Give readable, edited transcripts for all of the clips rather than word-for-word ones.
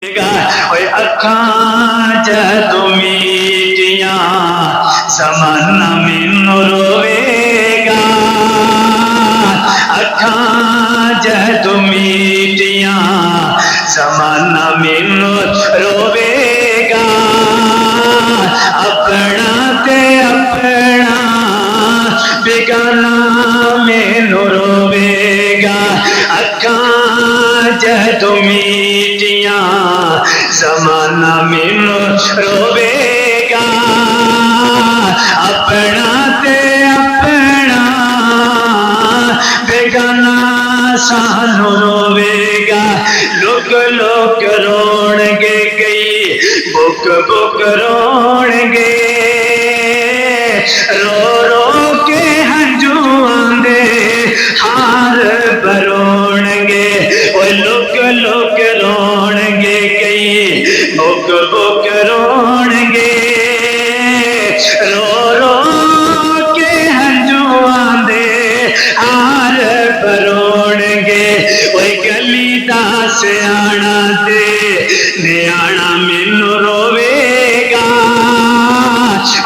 अखां जदों मीटियां ज़माना मैनू रोवेगा। अखां जदों मीटियां ज़माना मैनू रोवेगा। अपना ते अपना बेगाना मैनू रोवेगा। अखां जदों मीटियां ज़माना मैनू रोवेगा। अपना ते अपना बेगाना सानू रोवेगा। लोग लोग रोणगे गई बुक बुक रोणगे। रो रो के हंजुआं दे हार भरोणगे। ओ लोग लोग रोणगे कई बुक बुक रोणगे। रो रो के हंजुआं दे हार भरोणगे। ओ गली दा सियाणा ते न्याणा मैनू रोवेगा।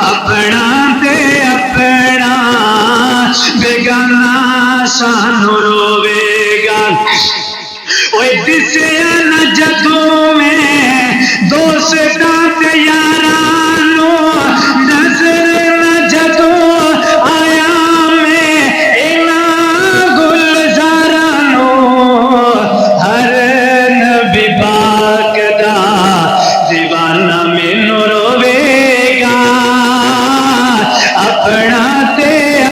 अपना ते अपना बेगाना सानू